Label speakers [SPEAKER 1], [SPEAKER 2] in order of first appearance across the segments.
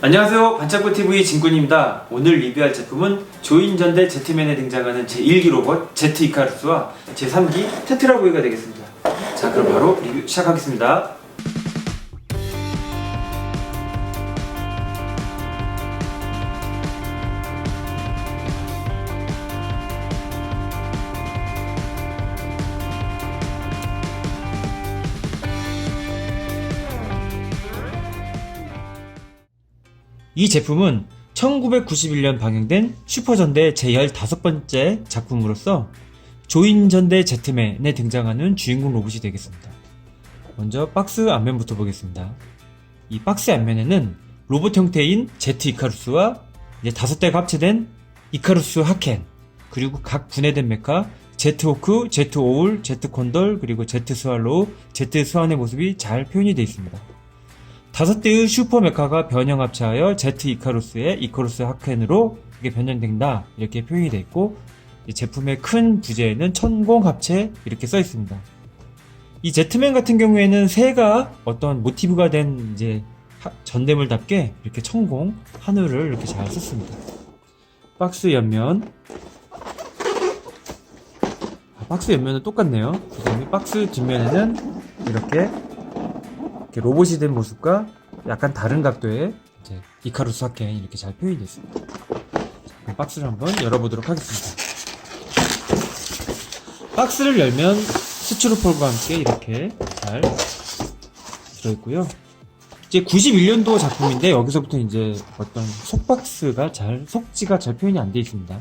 [SPEAKER 1] 안녕하세요, 반짝고TV 진군입니다. 오늘 리뷰할 제품은 조인전대 제트맨에 등장하는 제1기 로봇 제트 이카루스와 제3기 테트라보이가 되겠습니다. 자, 그럼 바로 리뷰 시작하겠습니다. 이 제품은 1991년 방영된 슈퍼전대 제15번째 작품으로서 조인전대 제트맨에 등장하는 주인공 로봇이 되겠습니다. 먼저 박스 앞면부터 보겠습니다. 이 박스 앞면에는 로봇 형태인 제트 이카루스와 이제 5대가 합체된 이카루스 하켄, 그리고 각 분해된 메카 제트 호크, 제트 오울, 제트 콘돌, 그리고 제트 스왈로우, 제트 스완의 모습이 잘 표현이 되어 있습니다. 5대의 슈퍼 메카가 변형 합체하여 제트 이카루스의 이카루스 하켄으로 이게 변형된다, 이렇게 표현이 되어 있고, 제품의 큰 부재에는 천공 합체 이렇게 써 있습니다. 이 제트맨 같은 경우에는 새가 어떤 모티브가 된 이제 전대물답게 이렇게 천공 하늘을 이렇게 잘 썼습니다. 박스 옆면, 박스 옆면은 똑같네요. 그 다음에 박스 뒷면에는 이렇게 로봇이 된 모습과 약간 다른 각도의 이제 이카루스 하켄이 이렇게 잘 표현이 됐습니다. 자, 박스를 한번 열어보도록 하겠습니다. 박스를 열면 스티로폴과 함께 이렇게 잘 들어있고요. 이제 91년도 작품인데 여기서부터 이제 어떤 속지가 잘 표현이 안 되어 있습니다.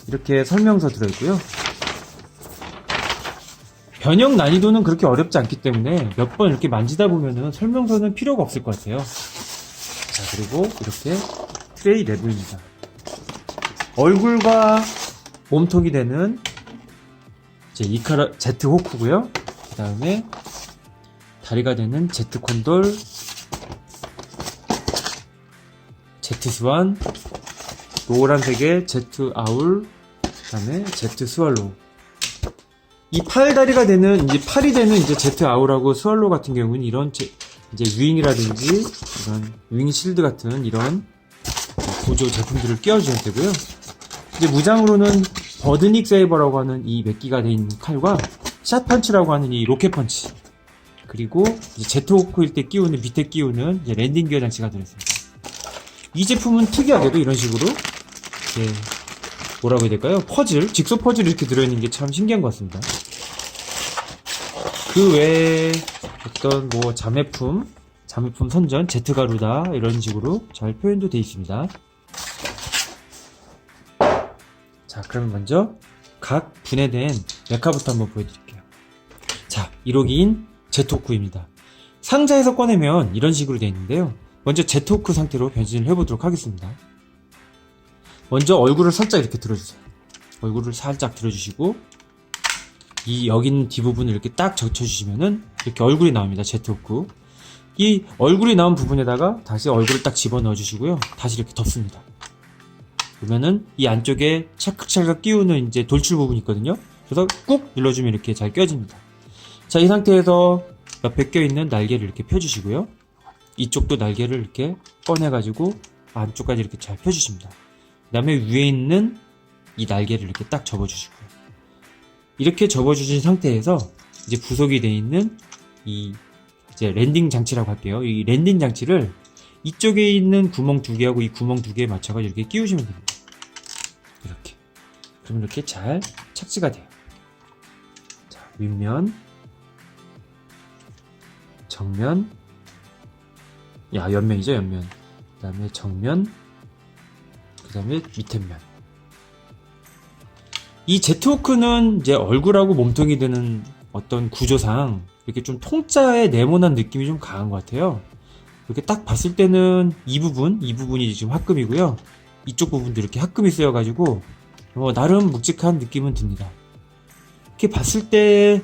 [SPEAKER 1] 이렇게 설명서 들어있고요. 변형 난이도는 그렇게 어렵지 않기 때문에 몇 번 이렇게 만지다 보면은 설명서는 필요가 없을 것 같아요. 자, 그리고 이렇게 트레이 내부입니다. 얼굴과 몸통이 되는 이제 제트 호크고요. 그 다음에 다리가 되는 제트 콘돌, 제트 스완, 노란색의 제트 아울, 그 다음에 제트 스왈로우. 이 팔다리가 되는, 이제 팔이 되는 이제 제트 아우라고 스왈로우 같은 경우는 이런 이제 윙이라든지 이런 윙 실드 같은 이런 구조 제품들을 끼워줘야 되고요. 이제 무장으로는 버드닉 세이버라고 하는 이 맥기가 되어 있는 칼과 샷 펀치라고 하는 이 로켓 펀치, 그리고 이제 제트 호크일 때 끼우는, 밑에 끼우는 이제 랜딩 기어 장치가 들어있습니다. 이 제품은 특이하게도 이런 식으로 이제 뭐라고 해야 될까요? 직소 퍼즐이 이렇게 들어있는 게 참 신기한 것 같습니다. 그 외에 어떤 뭐 자매품 선전, 제트가루다, 이런 식으로 잘 표현도 되어 있습니다. 자, 그러면 먼저 각 분해된 메카부터 한번 보여드릴게요. 자, 1호기인 제트호크입니다. 상자에서 꺼내면 이런 식으로 되어 있는데요. 먼저 제트호크 상태로 변신을 해보도록 하겠습니다. 먼저 얼굴을 살짝 이렇게 들어주세요. 얼굴을 살짝 들어주시고, 여기 있는 뒷부분을 이렇게 딱 적셔주시면은 이렇게 얼굴이 나옵니다. 제트호크. 이 얼굴이 나온 부분에다가 다시 얼굴을 딱 집어넣어 주시고요. 다시 이렇게 덮습니다. 그러면은 이 안쪽에 찰칵찰칵 끼우는 이제 돌출 부분이 있거든요. 그래서 꾹 눌러주면 이렇게 잘 껴집니다. 자, 이 상태에서 옆에 껴있는 날개를 이렇게 펴주시고요. 이쪽도 날개를 이렇게 꺼내가지고 안쪽까지 이렇게 잘 펴주십니다. 그 다음에 위에 있는 이 날개를 이렇게 딱 접어주시고요. 이렇게 접어주신 상태에서 이제 부속이 되어 있는 이제 랜딩 장치라고 할게요. 이 랜딩 장치를 이쪽에 있는 구멍 2개하고 이 구멍 2개에 맞춰가지고 이렇게 끼우시면 됩니다. 이렇게. 그러면 이렇게 잘 착지가 돼요. 자, 윗면, 정면, 옆면이죠, 옆면. 그 다음에 정면, 그 다음에 밑에 면. 이 제트호크는 이제 얼굴하고 몸통이 되는 어떤 구조상 이렇게 좀 통짜의 네모난 느낌이 좀 강한 것 같아요. 이렇게 딱 봤을 때는 이 부분이 지금 합금이고요. 이쪽 부분도 이렇게 합금이 쓰여가지고 나름 묵직한 느낌은 듭니다. 이렇게 봤을 때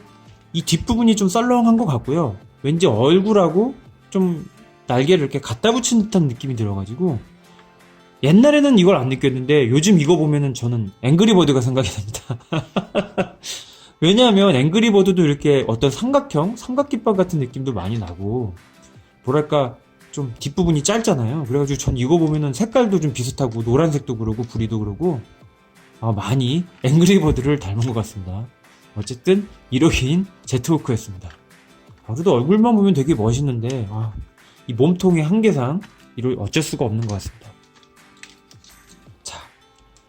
[SPEAKER 1] 이 뒷부분이 좀 썰렁한 것 같고요. 왠지 얼굴하고 좀 날개를 이렇게 갖다 붙인 듯한 느낌이 들어가지고, 옛날에는 이걸 안 느꼈는데 요즘 이거 보면은 저는 앵그리버드가 생각이 납니다. 왜냐하면 앵그리버드도 이렇게 어떤 삼각형, 삼각김밥 같은 느낌도 많이 나고, 뭐랄까 좀 뒷부분이 짧잖아요. 그래가지고 전 이거 보면은 색깔도 좀 비슷하고 노란색도 그러고 부리도 그러고 많이 앵그리버드를 닮은 것 같습니다. 어쨌든 이로긴 제트호크였습니다. 그래도 얼굴만 보면 되게 멋있는데 이 몸통의 한계상 이걸 어쩔 수가 없는 것 같습니다. 자,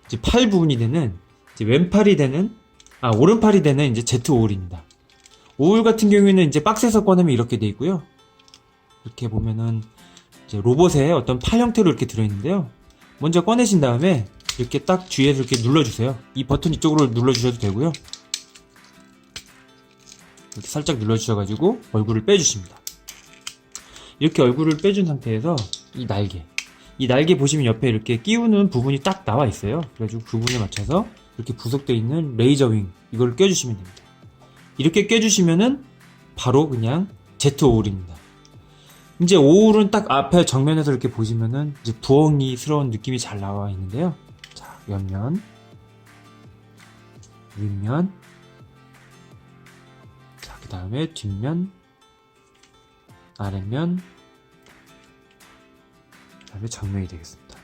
[SPEAKER 1] 이제 팔 부분이 되는 이제 왼팔이 되는 오른팔이 되는 이제 Z5홀입니다. 5홀 같은 경우에는 이제 박스에서 꺼내면 이렇게 돼 있고요. 이렇게 보면은 이제 로봇의 어떤 팔 형태로 이렇게 들어있는데요. 먼저 꺼내신 다음에 이렇게 딱 뒤에서 이렇게 눌러주세요. 이 버튼 이쪽으로 눌러주셔도 되고요. 이렇게 살짝 눌러주셔가지고 얼굴을 빼주십니다. 이렇게 얼굴을 빼준 상태에서 이 날개 보시면 옆에 이렇게 끼우는 부분이 딱 나와 있어요. 그래가지고 그 부분에 맞춰서 이렇게 부속되어 있는 레이저윙 이걸 껴주시면 됩니다. 이렇게 껴주시면은 바로 그냥 Z5홀입니다. 이제 5홀은 딱 앞에 정면에서 이렇게 보시면은 이제 부엉이스러운 느낌이 잘 나와 있는데요. 자, 옆면, 윗면, 자, 그 다음에 뒷면, 아랫면, 그 다음에 정면이 되겠습니다.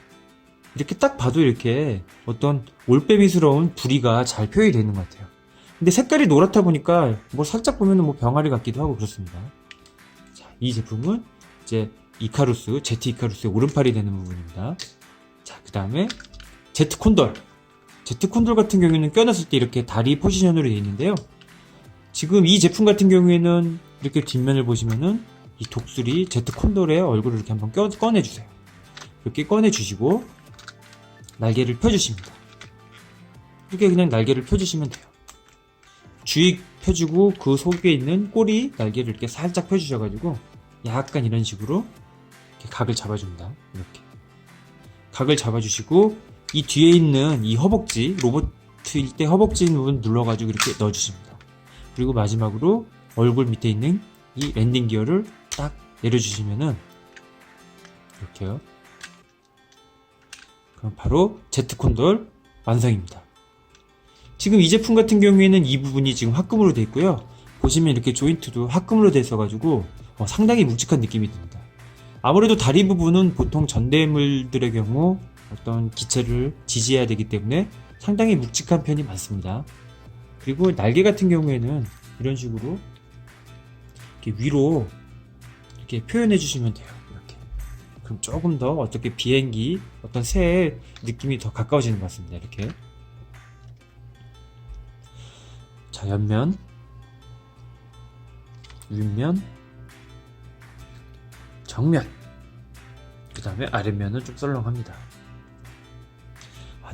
[SPEAKER 1] 이렇게 딱 봐도 이렇게 어떤 올빼미스러운 부리가 잘 표현이 되는 것 같아요. 근데 색깔이 노랗다 보니까 뭐 살짝 보면은 뭐 병아리 같기도 하고 그렇습니다. 자, 이 제품은 이제 이카루스, 제트 이카루스의 오른팔이 되는 부분입니다. 자, 그 다음에 제트 콘돌. 제트 콘돌 같은 경우에는 껴놨을 때 이렇게 다리 포지션으로 되어 있는데요. 지금 이 제품 같은 경우에는 이렇게 뒷면을 보시면은 이 독수리 제트 콘돌의 얼굴을 이렇게 한번 꺼내주세요. 이렇게 꺼내주시고 날개를 펴주십니다. 이렇게 그냥 날개를 펴주시면 돼요. 주익 펴주고 그 속에 있는 꼬리 날개를 이렇게 살짝 펴주셔가지고 약간 이런 식으로 이렇게 각을 잡아줍니다. 이렇게 각을 잡아주시고 이 뒤에 있는 이 허벅지, 로봇일 때 허벅지 부분 눌러가지고 이렇게 넣어주십니다. 그리고 마지막으로 얼굴 밑에 있는 이 랜딩 기어를 딱 내려주시면은 이렇게요. 그럼 바로 제트 콘돌 완성입니다. 지금 이 제품 같은 경우에는 이 부분이 지금 합금으로 되어 있고요. 보시면 이렇게 조인트도 합금으로 되어 있어가지고 상당히 묵직한 느낌이 듭니다. 아무래도 다리 부분은 보통 전대물들의 경우 어떤 기체를 지지해야 되기 때문에 상당히 묵직한 편이 많습니다. 그리고 날개 같은 경우에는 이런 식으로 이렇게 위로 이렇게 표현해 주시면 돼요. 이렇게. 그럼 조금 더 어떻게 비행기, 어떤 새의 느낌이 더 가까워지는 것 같습니다. 이렇게. 자, 옆면, 윗면, 정면, 그 다음에 아랫면은 좀 썰렁합니다.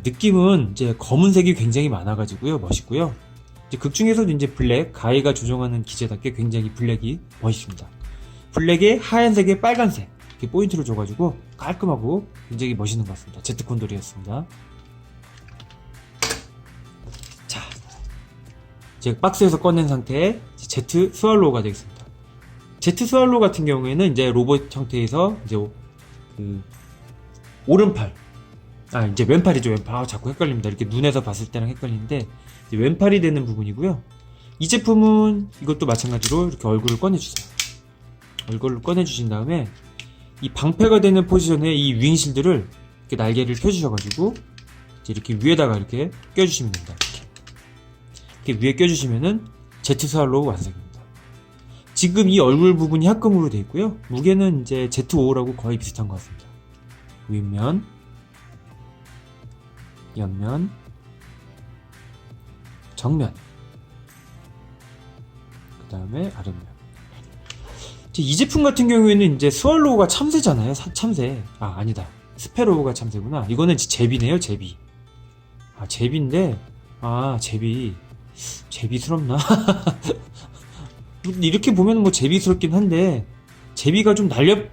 [SPEAKER 1] 느낌은 이제 검은색이 굉장히 많아가지고요, 멋있고요. 이제 극 중에서도 이제 블랙, 가이가 조종하는 기체답게 굉장히 블랙이 멋있습니다. 블랙에 하얀색에 빨간색 이렇게 포인트를 줘가지고 깔끔하고 굉장히 멋있는 것 같습니다. 제트 콘돌이었습니다. 자, 제가 박스에서 꺼낸 상태의 제트 스왈로우가 되겠습니다. 제트 스왈로우 같은 경우에는 이제 로봇 형태에서 이제 그 오른팔, 이제 왼팔이죠. 왼팔. 자꾸 헷갈립니다. 이렇게 눈에서 봤을 때랑 헷갈리는데 이제 왼팔이 되는 부분이고요. 이 제품은 이것도 마찬가지로 이렇게 얼굴을 꺼내주세요. 얼굴을 꺼내주신 다음에 이 방패가 되는 포지션에 이 윙실드를 이렇게 날개를 펴주셔가지고 이제 이렇게 위에다가 이렇게 껴주시면 됩니다. 이렇게 위에 껴주시면은 제트 스왈로우 완성입니다. 지금 이 얼굴 부분이 합금으로 되어 있고요. 무게는 이제 Z5라고 거의 비슷한 것 같습니다. 윗면, 옆면, 정면, 그 다음에 아랫면. 이 제품 같은 경우에는 이제 스왈로우가 참새잖아요. 참새. 아니다. 스페로우가 참새구나. 이거는 제비네요, 제비. 제비인데, 제비스럽나? 이렇게 보면 뭐 제비스럽긴 한데, 제비가 좀 날렵해야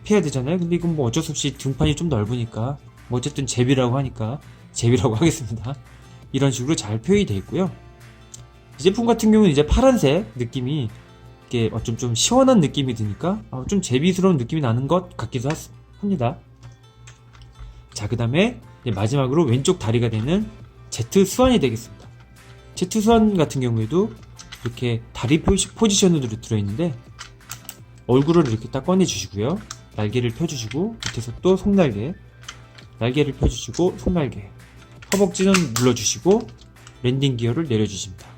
[SPEAKER 1] 되잖아요. 근데 이건 뭐 어쩔 수 없이 등판이 좀 넓으니까, 뭐 어쨌든 제비라고 하니까, 제비라고 하겠습니다. 이런 식으로 잘 표현이 되어 있고요. 이 제품 같은 경우는 이제 파란색 느낌이, 이게 좀 시원한 느낌이 드니까, 좀 제비스러운 느낌이 나는 것 같기도 합니다. 자, 그 다음에 마지막으로 왼쪽 다리가 되는 제트 스완이 되겠습니다. 제트 스완 같은 경우에도 이렇게 다리 포지션으로 들어있는데 얼굴을 이렇게 딱 꺼내주시고요. 날개를 펴주시고 밑에서 또 속날개, 날개를 펴주시고 속날개, 허벅지는 눌러주시고 랜딩 기어를 내려주십니다.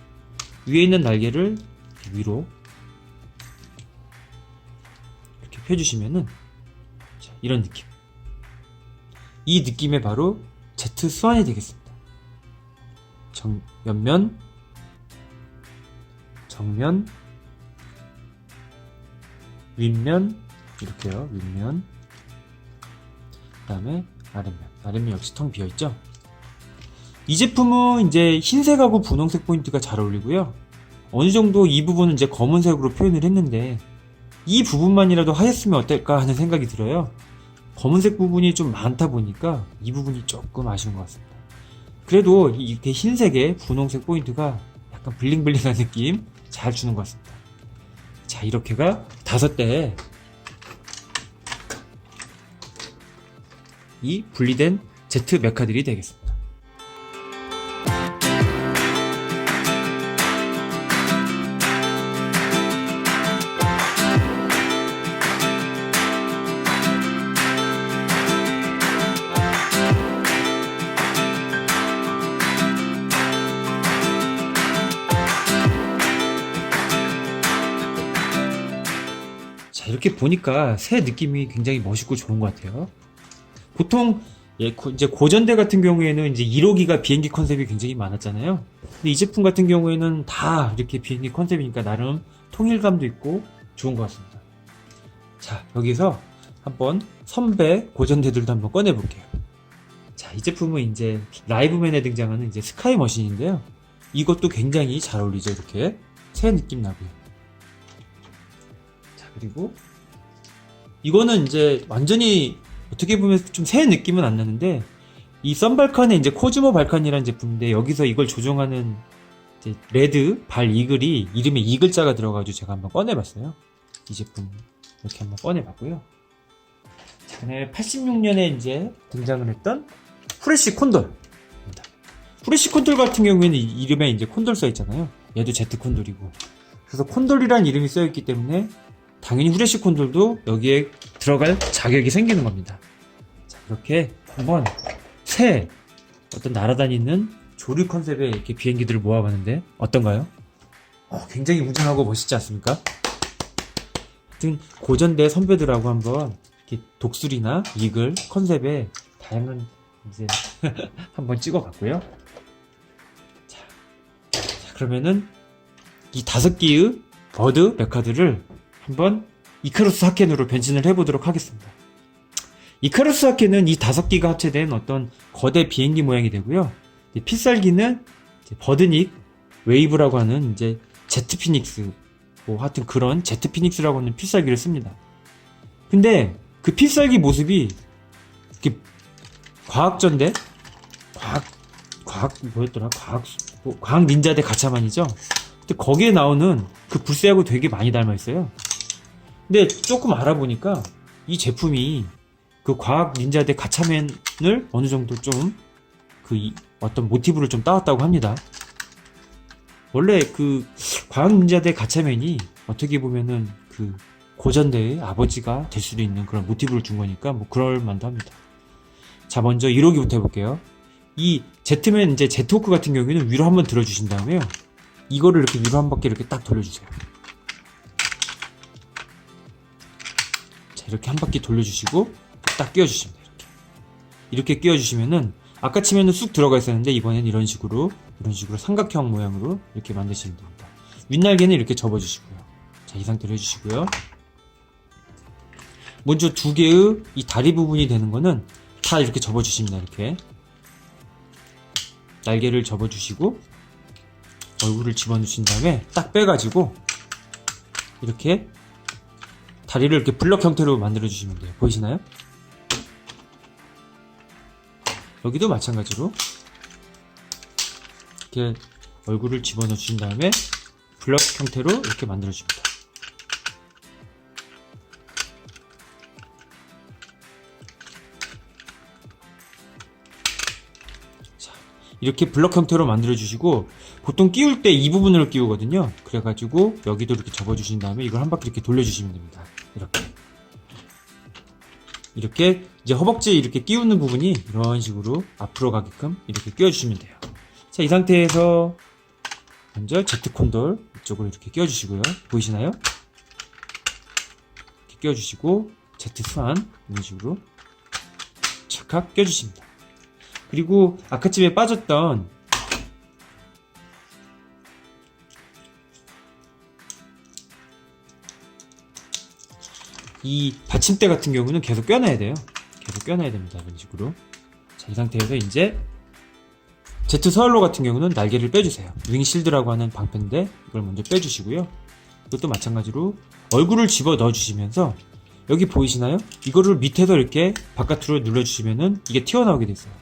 [SPEAKER 1] 위에 있는 날개를 위로 이렇게 펴주시면은 자, 이런 느낌. 이 느낌에 바로 제트 스완이 되겠습니다. 옆면, 정면, 윗면, 이렇게요. 윗면, 그 다음에 아랫면 역시 텅 비어있죠. 이 제품은 이제 흰색하고 분홍색 포인트가 잘 어울리고요. 어느 정도 이 부분은 이제 검은색으로 표현을 했는데 이 부분만이라도 하였으면 어떨까 하는 생각이 들어요. 검은색 부분이 좀 많다 보니까 이 부분이 조금 아쉬운 것 같습니다. 그래도 이렇게 흰색에 분홍색 포인트가 약간 블링블링한 느낌 잘 주는 것 같습니다. 자, 이렇게가 5대의 이 분리된 제트 메카들이 되겠습니다. 자, 이렇게 보니까 새 느낌이 굉장히 멋있고 좋은 것 같아요. 보통 이제 고전대 같은 경우에는 이제 1호기가 비행기 컨셉이 굉장히 많았잖아요. 근데 이 제품 같은 경우에는 다 이렇게 비행기 컨셉이니까 나름 통일감도 있고 좋은 것 같습니다. 자, 여기서 한번 선배 고전대들도 한번 꺼내 볼게요. 자, 이 제품은 이제 라이브맨에 등장하는 이제 스카이 머신인데요. 이것도 굉장히 잘 어울리죠. 이렇게 새 느낌 나고요. 자, 그리고 이거는 이제 완전히 어떻게 보면 좀 새 느낌은 안 나는데 이 썬발칸의 이제 코즈모 발칸이라는 제품인데 여기서 이걸 조종하는 이제 레드 발 이글이 이름에 이글자가 들어가지고 제가 한번 꺼내봤어요. 이 제품 이렇게 한번 꺼내봤고요. 전에 86년에 이제 등장을 했던 프레쉬 콘돌입니다. 프레쉬 콘돌 같은 경우에는 이름에 이제 콘돌 써있잖아요. 얘도 제트 콘돌이고. 그래서 콘돌이라는 이름이 써있기 때문에 당연히 후레쉬 콘돌도 여기에 들어갈 자격이 생기는 겁니다. 자, 이렇게 한번 새 어떤 날아다니는 조류 컨셉의 이렇게 비행기들을 모아봤는데 어떤가요? 굉장히 웅장하고 멋있지 않습니까? 하여튼 고전대 선배들하고 한번 이렇게 독수리나 이글 컨셉의 다양한 이제 한번 찍어봤고요. 자, 그러면은 이 5개의 버드 메카들을 한번 이카루스 하켄으로 변신을 해보도록 하겠습니다. 이카루스 하켄은 이 5기가 합체된 어떤 거대 비행기 모양이 되고요. 필살기는 버드닉 웨이브라고 하는 이제 제트 피닉스, 뭐 하여튼 그런 제트 피닉스라고 하는 필살기를 씁니다. 근데 그 필살기 모습이 이렇게 과학전대, 뭐였더라? 과학 닌자대 가차만이죠. 근데 거기에 나오는 그 불새하고 되게 많이 닮아 있어요. 근데 조금 알아보니까 이 제품이 그 과학 닌자대 가차맨을 어느 정도 좀 어떤 모티브를 좀 따왔다고 합니다. 원래 그 과학 닌자대 가차맨이 어떻게 보면은 그 고전대의 아버지가 될 수도 있는 그런 모티브를 준 거니까 뭐 그럴 만도 합니다. 자, 먼저 1호기부터 해볼게요. 이 제트맨 이제 제트호크 같은 경우에는 위로 한번 들어주신 다음에요. 이거를 이렇게 위로 한 바퀴 이렇게 딱 돌려주세요. 자, 이렇게 한 바퀴 돌려주시고 딱 끼워주십니다. 이렇게 끼워주시면은 아까 치면은 쑥 들어가 있었는데 이번엔 이런 식으로 삼각형 모양으로 이렇게 만드시면 됩니다. 윗날개는 이렇게 접어주시고요. 자, 이 상태로 해주시고요. 먼저 2개의 이 다리 부분이 되는 거는 다 이렇게 접어주십니다. 이렇게 날개를 접어주시고 얼굴을 집어넣으신 다음에 딱 빼가지고 이렇게 다리를 이렇게 블럭 형태로 만들어 주시면 돼요. 보이시나요? 여기도 마찬가지로 이렇게 얼굴을 집어넣어 주신 다음에 블럭 형태로 이렇게 만들어 줍니다. 자, 이렇게 블럭 형태로 만들어 주시고 보통 끼울 때 이 부분을 끼우거든요. 그래가지고 여기도 이렇게 접어 주신 다음에 이걸 한 바퀴 이렇게 돌려 주시면 됩니다. 이렇게 이렇게 이제 허벅지에 이렇게 끼우는 부분이 이런 식으로 앞으로 가게끔 이렇게 끼워주시면 돼요. 자, 이 상태에서 먼저 Z 콘돌 이쪽으로 이렇게 끼워주시고요. 보이시나요? 이렇게 끼워주시고 Z 수완 이런 식으로 착각 껴주십니다. 그리고 아까쯤에 빠졌던 이 받침대 같은 경우는 계속 껴놔야 돼요. 계속 껴놔야 됩니다. 이런 식으로. 자, 이 상태에서 이제 Z 서얼로 같은 경우는 날개를 빼주세요. 윙실드라고 하는 방패인데 이걸 먼저 빼주시고요. 이것도 마찬가지로 얼굴을 집어 넣어주시면서 여기 보이시나요? 이거를 밑에서 이렇게 바깥으로 눌러주시면은 이게 튀어나오게 됐어요.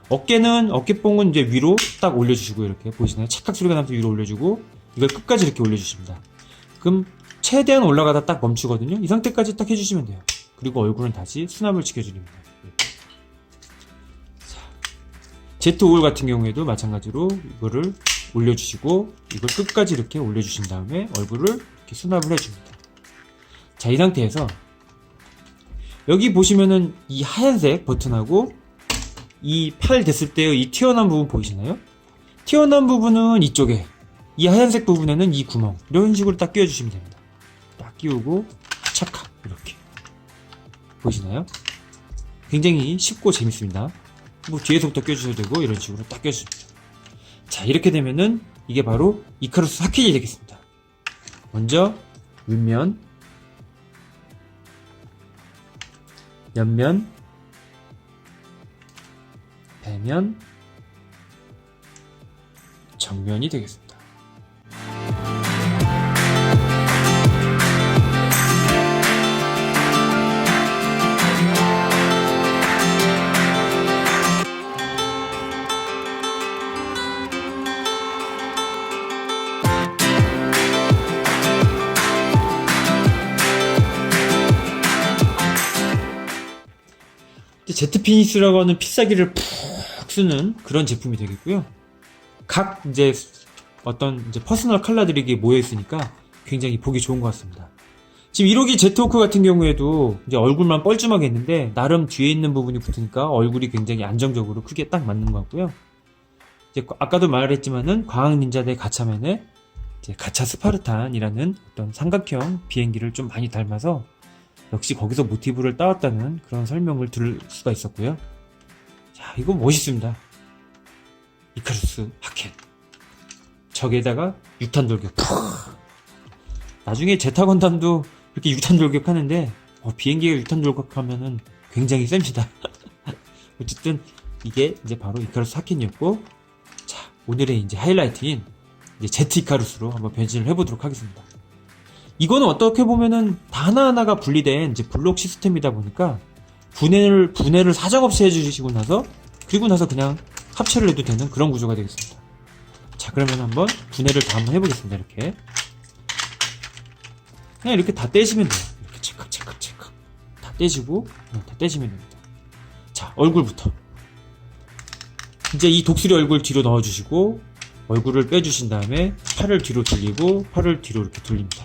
[SPEAKER 1] 어깨는, 어깨뽕은 이제 위로 딱 올려주시고 이렇게 보이시나요? 찰칵 소리가 나면서 위로 올려주고 이걸 끝까지 이렇게 올려주십니다. 그럼 최대한 올라가다 딱 멈추거든요. 이 상태까지 딱 해주시면 돼요. 그리고 얼굴은 다시 수납을 지켜줍니다. Z5홀 같은 경우에도 마찬가지로 이거를 올려주시고 이걸 끝까지 이렇게 올려주신 다음에 얼굴을 이렇게 수납을 해줍니다. 자, 이 상태에서 여기 보시면은 이 하얀색 버튼하고 이 팔 됐을 때의 이 튀어나온 부분 보이시나요? 튀어나온 부분은 이쪽에, 이 하얀색 부분에는 이 구멍 이런 식으로 딱 끼워주시면 됩니다. 딱 끼우고 착각 이렇게 보이시나요? 굉장히 쉽고 재밌습니다. 뭐 뒤에서부터 껴주셔도 되고 이런 식으로 딱 껴줍니다. 자, 이렇게 되면은 이게 바로 이카루스 하켄이 되겠습니다. 먼저 윗면, 옆면, 배면, 정면이 되겠습니다. 제트피니스라고 하는 필살기를 푹 쓰는 그런 제품이 되겠고요. 각 이제 어떤 이제 퍼스널 컬러들이 이게 모여 있으니까 굉장히 보기 좋은 것 같습니다. 지금 1호기 제트호크 같은 경우에도 이제 얼굴만 뻘쭘하게 했는데 나름 뒤에 있는 부분이 붙으니까 얼굴이 굉장히 안정적으로 크게 딱 맞는 것 같고요. 이제 아까도 말했지만은 과학 닌자대 가차맨의 이제 가차 스파르탄이라는 어떤 삼각형 비행기를 좀 많이 닮아서 역시 거기서 모티브를 따왔다는 그런 설명을 들을 수가 있었고요. 자, 이거 멋있습니다. 이카루스 하켄. 저기에다가 6탄 돌격. 나중에 제타 건담도 이렇게 6탄 돌격하는데 비행기가 6탄 돌격하면은 굉장히 셉니다. 어쨌든 이게 이제 바로 이카루스 하켄이었고, 자, 오늘의 이제 하이라이트인 이제 제트 이카루스로 한번 변신을 해보도록 하겠습니다. 이거는 어떻게 보면은 다 하나하나가 분리된 이제 블록 시스템이다 보니까 분해를 사정없이 해주시고 나서 그리고 나서 그냥 합체를 해도 되는 그런 구조가 되겠습니다. 자, 그러면 한번 분해를 다 한번 해보겠습니다. 이렇게 그냥 이렇게 다 떼시면 돼요. 이렇게 체크 다 떼시고 다 떼시면 됩니다. 자, 얼굴부터 이제 이 독수리 얼굴 뒤로 넣어주시고 얼굴을 빼주신 다음에 팔을 뒤로 돌리고 팔을 뒤로 이렇게 돌립니다.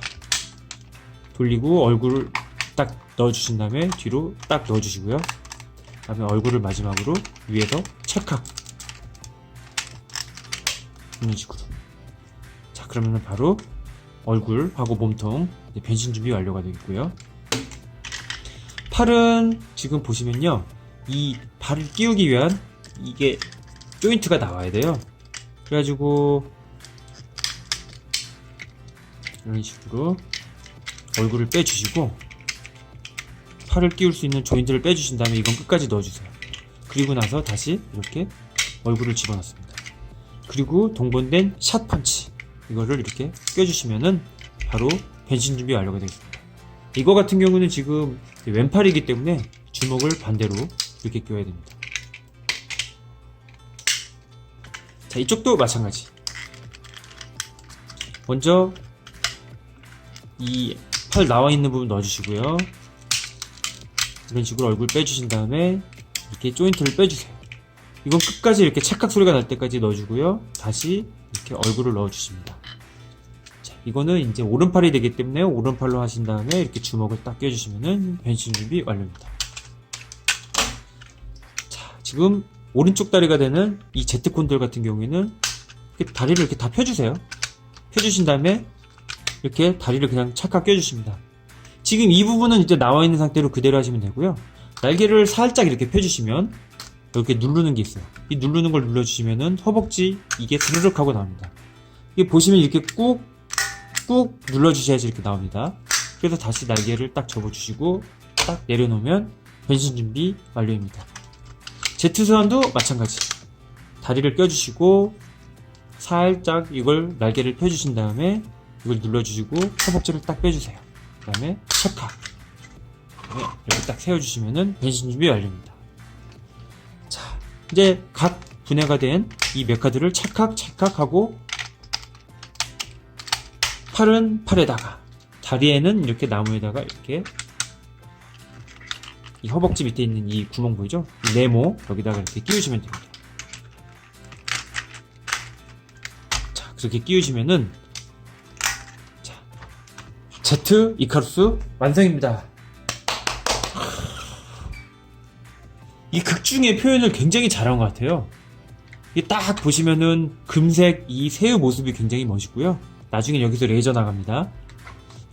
[SPEAKER 1] 돌리고 얼굴을 딱 넣어주신 다음에 뒤로 딱 넣어주시고요. 그 다음에 얼굴을 마지막으로 위에서 찰칵 이런 식으로. 자, 그러면은 바로 얼굴하고 몸통 변신 준비 완료가 되겠고요. 팔은 지금 보시면요, 이 발을 끼우기 위한 이게 조인트가 나와야 돼요. 그래가지고 이런 식으로 얼굴을 빼주시고 팔을 끼울 수 있는 조인트를 빼주신 다음에 이건 끝까지 넣어주세요. 그리고 나서 다시 이렇게 얼굴을 집어넣습니다. 그리고 동본된 샷펀치 이거를 이렇게 껴주시면은 바로 변신 준비 완료가 되겠습니다. 이거 같은 경우는 지금 왼팔이기 때문에 주먹을 반대로 이렇게 껴야 됩니다. 자, 이쪽도 마찬가지. 먼저 이 팔 나와 있는 부분 넣어주시고요. 이런 식으로 얼굴 빼주신 다음에 이렇게 조인트를 빼주세요. 이건 끝까지 이렇게 찰칵 소리가 날 때까지 넣어주고요. 다시 이렇게 얼굴을 넣어주십니다. 자, 이거는 이제 오른팔이 되기 때문에 오른팔로 하신 다음에 이렇게 주먹을 딱 껴주시면은 변신 준비 완료입니다. 지금 오른쪽 다리가 되는 이 Z 콘솔 같은 경우에는 이렇게 다리를 이렇게 다 펴주세요. 펴주신 다음에 이렇게 다리를 그냥 찰칵 껴주십니다. 지금 이 부분은 이제 나와 있는 상태로 그대로 하시면 되고요. 날개를 살짝 이렇게 펴주시면 이렇게 누르는 게 있어요. 이 누르는 걸 눌러주시면은 허벅지 이게 스르륵 하고 나옵니다. 이게 보시면 이렇게 꾹 눌러주셔야지 이렇게 나옵니다. 그래서 다시 날개를 딱 접어주시고 딱 내려놓으면 변신 준비 완료입니다. Z수완도 마찬가지. 다리를 껴주시고 살짝 이걸 날개를 펴주신 다음에 이걸 눌러주시고 허벅지를 딱 빼주세요. 그 다음에 찰칵 이렇게 딱 세워주시면은 변신 준비 완료입니다. 자, 이제 각 분해가 된 이 메카들을 찰칵 하고 팔은 팔에다가, 다리에는 이렇게 나무에다가 이렇게 이 허벅지 밑에 있는 이 구멍 보이죠? 이 네모 여기다가 이렇게 끼우시면 됩니다. 자, 그렇게 끼우시면은 자, Z 이카루스 완성입니다. 이 극중의 표현을 굉장히 잘한 것 같아요. 이게 딱 보시면은 금색 이 새우 모습이 굉장히 멋있고요. 나중에 여기서 레이저 나갑니다.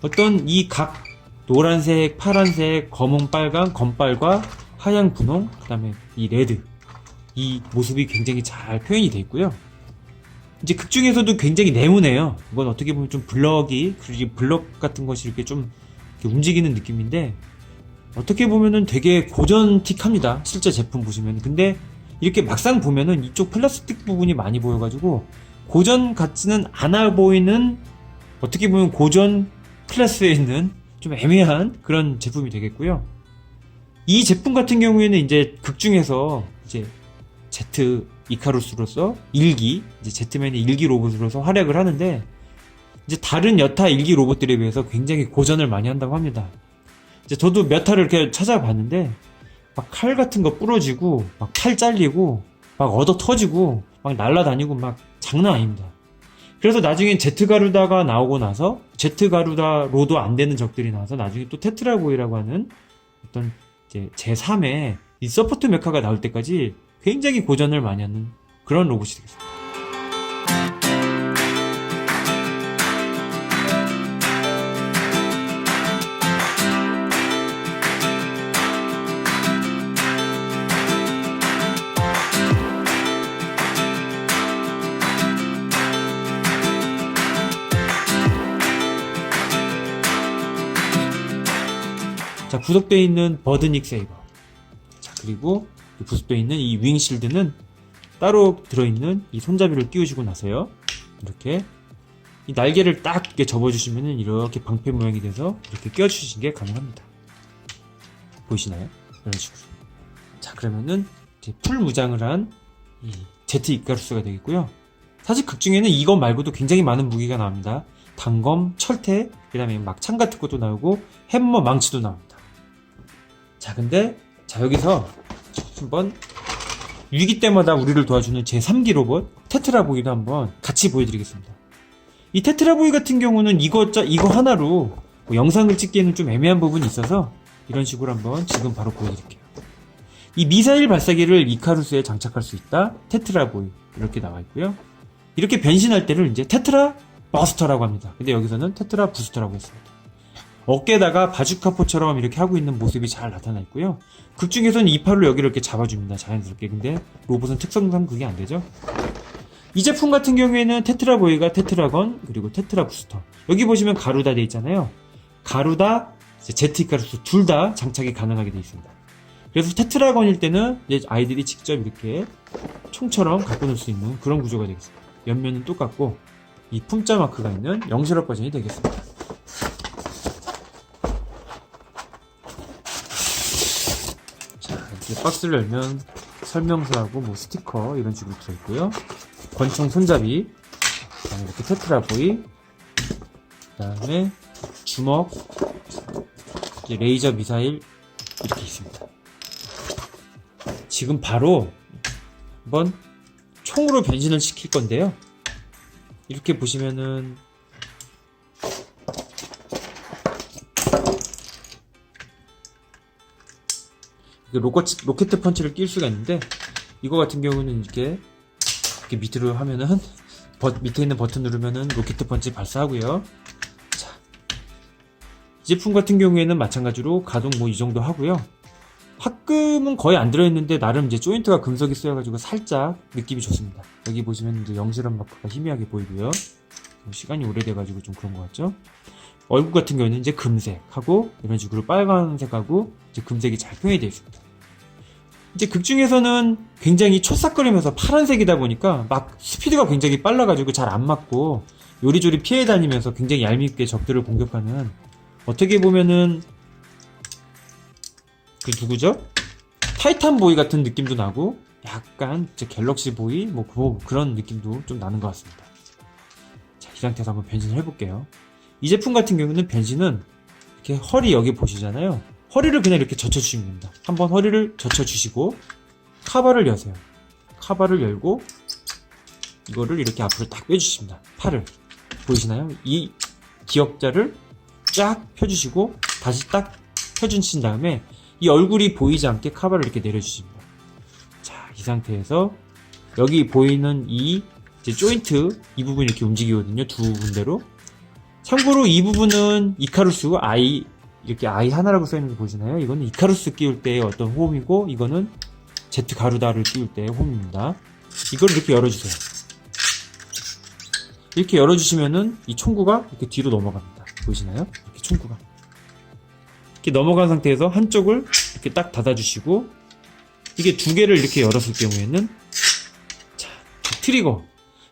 [SPEAKER 1] 어떤 이 각 노란색, 파란색, 검은 빨강, 검빨과 하얀 분홍, 그 다음에 이 레드, 이 모습이 굉장히 잘 표현이 되어 있고요. 이제 극 중에서도 굉장히 네모네요. 이건 어떻게 보면 좀 블럭 같은 것이 이렇게 좀 이렇게 움직이는 느낌인데, 어떻게 보면은 되게 고전틱합니다. 실제 제품 보시면. 근데 이렇게 막상 보면은 이쪽 플라스틱 부분이 많이 보여가지고 고전 같지는 않아 보이는, 어떻게 보면 고전 클래스에 있는 좀 애매한 그런 제품이 되겠고요. 이 제품 같은 경우에는 이제 극 중에서 이제 Z 이카루스로서 이제 제트맨의 일기 로봇으로서 활약을 하는데, 이제 다른 여타 일기 로봇들에 비해서 굉장히 고전을 많이 한다고 합니다. 이제 저도 몇 타를 이렇게 찾아봤는데 막 칼 같은 거 부러지고 막 팔 잘리고 막 얻어 터지고 막 날아다니고 막 장난 아닙니다. 그래서 나중에 제트가루다가 나오고 나서 제트가루다로도 안 되는 적들이 나와서 나중에 또 테트라보이라고 하는 어떤 이제 제3의 이 서포트 메카가 나올 때까지 굉장히 고전을 많이 하는 그런 로봇이 되겠습니다. 자, 부속되어 있는 버드닉 세이버. 자, 그리고 부속되어 있는 이 윙실드는 따로 들어있는 이 손잡이를 끼우시고 나서요, 이렇게 이 날개를 딱 이렇게 접어주시면은 이렇게 방패 모양이 돼서 이렇게 끼워주시는 게 가능합니다. 보이시나요? 이런 식으로. 자, 그러면은 이제 풀 무장을 한 이 제트 이카루스가 되겠고요. 사실 극 중에는 이것 말고도 굉장히 많은 무기가 나옵니다. 단검, 철퇴, 그 다음에 막 창 같은 것도 나오고 햄머, 망치도 나옵니다. 자, 근데 자, 여기서 한번 위기 때마다 우리를 도와주는 제3기 로봇 테트라보이도 한번 같이 보여드리겠습니다. 이 테트라보이 같은 경우는 이거 하나로 뭐 영상을 찍기에는 좀 애매한 부분이 있어서 이런 식으로 한번 지금 바로 보여드릴게요. 이 미사일 발사기를 이카루스에 장착할 수 있다. 테트라보이 이렇게 나와 있고요. 이렇게 변신할 때를 이제 테트라 버스터라고 합니다. 근데 여기서는 테트라 부스터라고 했습니다. 어깨에다가 바주카포처럼 이렇게 하고 있는 모습이 잘 나타나 있고요. 극 중에서는 이 팔로 여기를 이렇게 잡아줍니다. 자연스럽게. 근데 로봇은 특성상 그게 안 되죠. 이 제품 같은 경우에는 테트라보이가 테트라건, 그리고 테트라 부스터. 여기 보시면 가루다 돼 있잖아요. 가루다, 제트 이카루스 둘 다 장착이 가능하게 돼 있습니다. 그래서 테트라건일 때는 이제 아이들이 직접 이렇게 총처럼 갖고 놀 수 있는 그런 구조가 되겠습니다. 옆면은 똑같고 이 품자 마크가 있는 영실업 버전이 되겠습니다. 자, 이렇게 박스를 열면 설명서하고 뭐 스티커 이런 식으로 들어있고요. 권총 손잡이, 그다음에 이렇게 테트라보이, 그다음에 주먹, 이제 레이저 미사일 이렇게 있습니다. 지금 바로 한번 총으로 변신을 시킬 건데요. 이렇게 보시면은 로켓 펀치를 낄 수가 있는데, 이거 같은 경우는 이렇게 밑으로 하면은, 밑에 있는 버튼 누르면은 로켓 펀치 발사하고요. 자, 이 제품 같은 경우에는 마찬가지로 가동 뭐 이 정도 하고요. 합금은 거의 안 들어있는데 나름 이제 조인트가 금속이 쓰여가지고 살짝 느낌이 좋습니다. 여기 보시면 이제 영실한 마크가 희미하게 보이고요. 시간이 오래돼가지고 좀 그런 것 같죠? 얼굴 같은 경우는 이제 금색하고 이런 식으로 빨간색하고 이제 금색이 잘 표현이 되어 있습니다. 이제 극 중에서는 굉장히 초싹거리면서 파란색이다 보니까 막 스피드가 굉장히 빨라가지고 잘 안 맞고 요리조리 피해 다니면서 굉장히 얄밉게 적들을 공격하는, 어떻게 보면은 그 누구죠? 타이탄 보이 같은 느낌도 나고 약간 이제 갤럭시 보이 뭐 그런 느낌도 좀 나는 것 같습니다. 자, 이 상태에서 한번 변신을 해볼게요. 이 제품 같은 경우는 변신은 이렇게 허리 여기 보시잖아요. 허리를 그냥 이렇게 젖혀주시면 됩니다. 한번 허리를 젖혀주시고 카바를 여세요. 카바를 열고 이거를 이렇게 앞으로 딱 빼주십니다. 팔을 보이시나요? 이 기역자를 쫙 펴주시고 다시 딱 펴주신 다음에 이 얼굴이 보이지 않게 카바를 이렇게 내려주십니다. 자, 이 상태에서 여기 보이는 이 이제 조인트 이 부분이 이렇게 움직이거든요. 두 군데로. 참고로 이 부분은 이카루스 이렇게 I 하나라고 써있는 거 보시나요? 이거는 이카루스 끼울 때의 어떤 홈이고, 이거는 제트 가루다를 끼울 때의 홈입니다. 이걸 이렇게 열어주세요. 이렇게 열어주시면은 이 총구가 이렇게 뒤로 넘어갑니다. 보이시나요? 이렇게 총구가 이렇게 넘어간 상태에서 한쪽을 이렇게 딱 닫아주시고, 이게 두 개를 이렇게 열었을 경우에는 자, 트리거,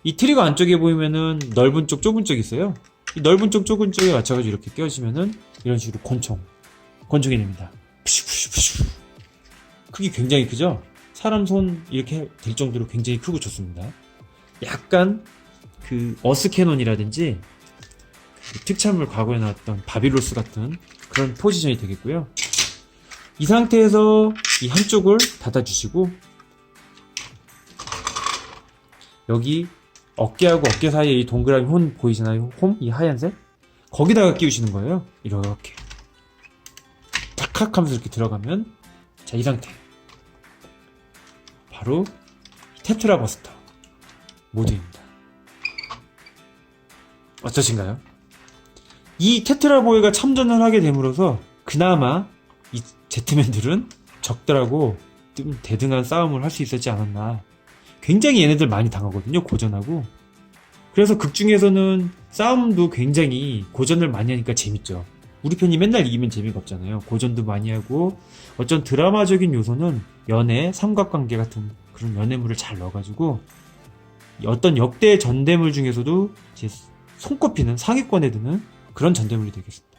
[SPEAKER 1] 이 트리거 안쪽에 보이면은 넓은 쪽 좁은 쪽이 있어요. 이 넓은 쪽 좁은 쪽에 맞춰가지고 이렇게 껴주면은 이런 식으로 권총이 됩니다. 푸슈푸슈푸슈. 크기 굉장히 크죠? 사람 손 이렇게 될 정도로 굉장히 크고 좋습니다. 약간 그 어스캐논이라든지 그 특촬물 과거에 나왔던 바빌로스 같은 그런 포지션이 되겠고요. 이 상태에서 이 한쪽을 닫아주시고 여기 어깨하고 어깨 사이에 이 동그라미 홈 보이시나요? 홈? 이 하얀색? 거기다가 끼우시는 거예요. 이렇게 탁탁 하면서 이렇게 들어가면, 자, 이 상태 바로 테트라 버스터 모드입니다. 어떠신가요? 이 테트라보이가 참전을 하게 됨으로써 그나마 이 제트맨들은 적들하고 좀 대등한 싸움을 할 수 있었지 않았나. 굉장히 얘네들 많이 당하거든요, 고전하고. 그래서 극 중에서는 싸움도 굉장히 고전을 많이 하니까 재밌죠. 우리 편이 맨날 이기면 재미가 없잖아요. 고전도 많이 하고, 어쩐 드라마적인 요소는 연애, 삼각관계 같은 그런 연애물을 잘 넣어가지고 어떤 역대 전대물 중에서도 제 손꼽히는 상위권에 드는 그런 전대물이 되겠습니다.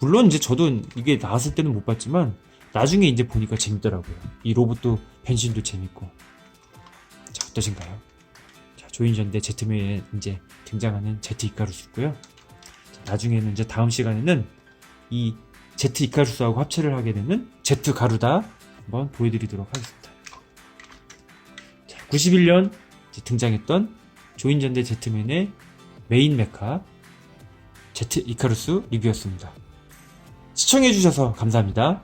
[SPEAKER 1] 물론 이제 저도 이게 나왔을 때는 못 봤지만 나중에 이제 보니까 재밌더라고요. 이 로봇도 변신도 재밌고. 자, 어떠신가요? 자, 조인전대 제트맨에 이제 등장하는 제트 이카루스고요. 자, 나중에는 이제 다음 시간에는 이 제트 이카루스하고 합체를 하게 되는 제트 가루다 한번 보여드리도록 하겠습니다. 자, 91년 등장했던 조인전대 제트맨의 메인 메카 제트 이카루스 리뷰였습니다. 시청해주셔서 감사합니다.